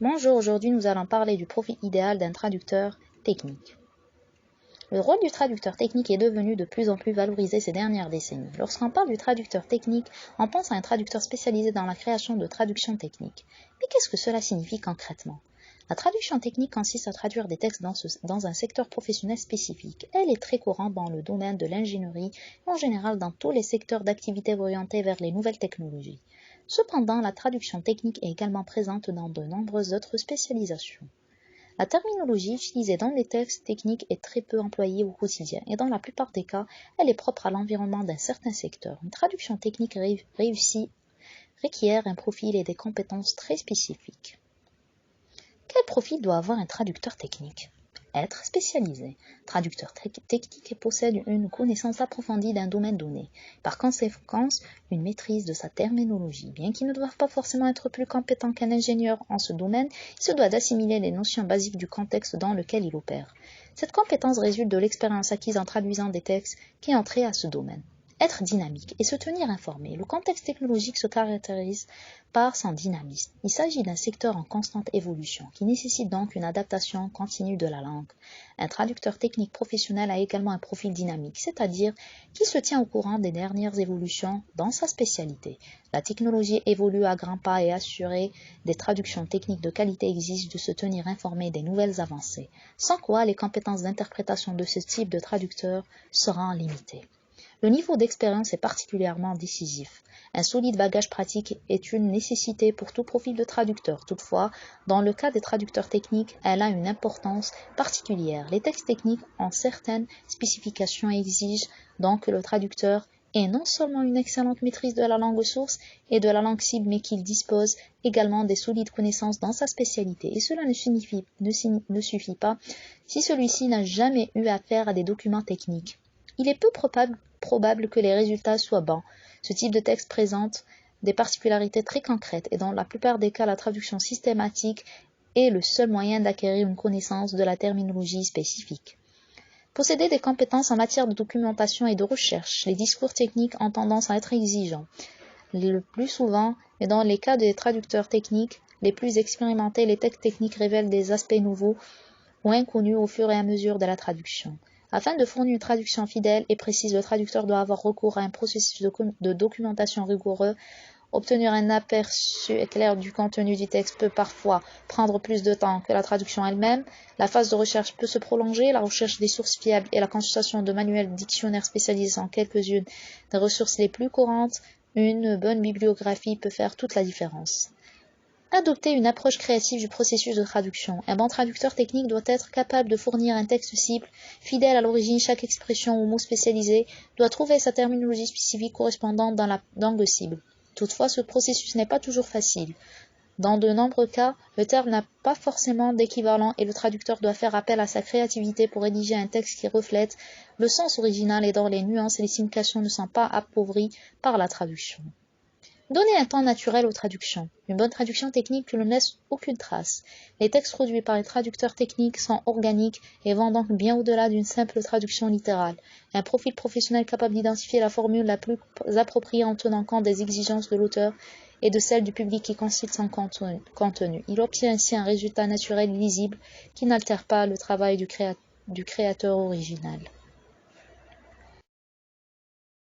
Bonjour, aujourd'hui nous allons parler du profil idéal d'un traducteur technique. Le rôle du traducteur technique est devenu de plus en plus valorisé ces dernières décennies. Lorsqu'on parle du traducteur technique, on pense à un traducteur spécialisé dans la création de traductions techniques. Mais qu'est-ce que cela signifie concrètement? La traduction technique consiste à traduire des textes dans un secteur professionnel spécifique. Elle est très courante dans le domaine de l'ingénierie et en général dans tous les secteurs d'activité orientés vers les nouvelles technologies. Cependant, la traduction technique est également présente dans de nombreuses autres spécialisations. La terminologie utilisée dans les textes techniques est très peu employée au quotidien et dans la plupart des cas, elle est propre à l'environnement d'un certain secteur. Une traduction technique réussie requiert un profil et des compétences très spécifiques. Quel profil doit avoir un traducteur technique? Être spécialisé. Traducteur technique possède une connaissance approfondie d'un domaine donné. Par conséquent, une maîtrise de sa terminologie. Bien qu'il ne doive pas forcément être plus compétent qu'un ingénieur en ce domaine, il se doit d'assimiler les notions basiques du contexte dans lequel il opère. Cette compétence résulte de l'expérience acquise en traduisant des textes qui ont trait à ce domaine. Être dynamique et se tenir informé. Le contexte technologique se caractérise par son dynamisme. Il s'agit d'un secteur en constante évolution, qui nécessite donc une adaptation continue de la langue. Un traducteur technique professionnel a également un profil dynamique, c'est-à-dire qui se tient au courant des dernières évolutions dans sa spécialité. La technologie évolue à grands pas et assurer des traductions techniques de qualité exige de se tenir informé des nouvelles avancées, sans quoi les compétences d'interprétation de ce type de traducteur seront limitées. Le niveau d'expérience est particulièrement décisif. Un solide bagage pratique est une nécessité pour tout profil de traducteur. Toutefois, dans le cas des traducteurs techniques, elle a une importance particulière. Les textes techniques ont certaines spécifications et exigent donc que le traducteur ait non seulement une excellente maîtrise de la langue source et de la langue cible, mais qu'il dispose également des solides connaissances dans sa spécialité. Et cela ne suffit pas si celui-ci n'a jamais eu affaire à des documents techniques. Il est peu probable que les résultats soient bons. Ce type de texte présente des particularités très concrètes et dans la plupart des cas, la traduction systématique est le seul moyen d'acquérir une connaissance de la terminologie spécifique. Posséder des compétences en matière de documentation et de recherche. Les discours techniques ont tendance à être exigeants. Le plus souvent, et dans les cas des traducteurs techniques les plus expérimentés, les textes techniques révèlent des aspects nouveaux ou inconnus au fur et à mesure de la traduction. Afin de fournir une traduction fidèle et précise, le traducteur doit avoir recours à un processus de documentation rigoureux. Obtenir un aperçu clair du contenu du texte peut parfois prendre plus de temps que la traduction elle-même. La phase de recherche peut se prolonger. La recherche des sources fiables et la consultation de manuels dictionnaires spécialisés sont quelques-unes des ressources les plus courantes. Une bonne bibliographie peut faire toute la différence. Adopter une approche créative du processus de traduction. Un bon traducteur technique doit être capable de fournir un texte cible, fidèle à l'origine. Chaque expression ou mot spécialisé doit trouver sa terminologie spécifique correspondante dans la langue cible. Toutefois, ce processus n'est pas toujours facile. Dans de nombreux cas, le terme n'a pas forcément d'équivalent et le traducteur doit faire appel à sa créativité pour rédiger un texte qui reflète le sens original et dont les nuances et les significations ne sont pas appauvries par la traduction. Donner un temps naturel aux traductions. Une bonne traduction technique ne laisse aucune trace. Les textes produits par les traducteurs techniques sont organiques et vont donc bien au-delà d'une simple traduction littérale. Un profil professionnel capable d'identifier la formule la plus appropriée en tenant compte des exigences de l'auteur et de celles du public qui consulte son contenu. Il obtient ainsi un résultat naturel et lisible qui n'altère pas le travail du créateur original.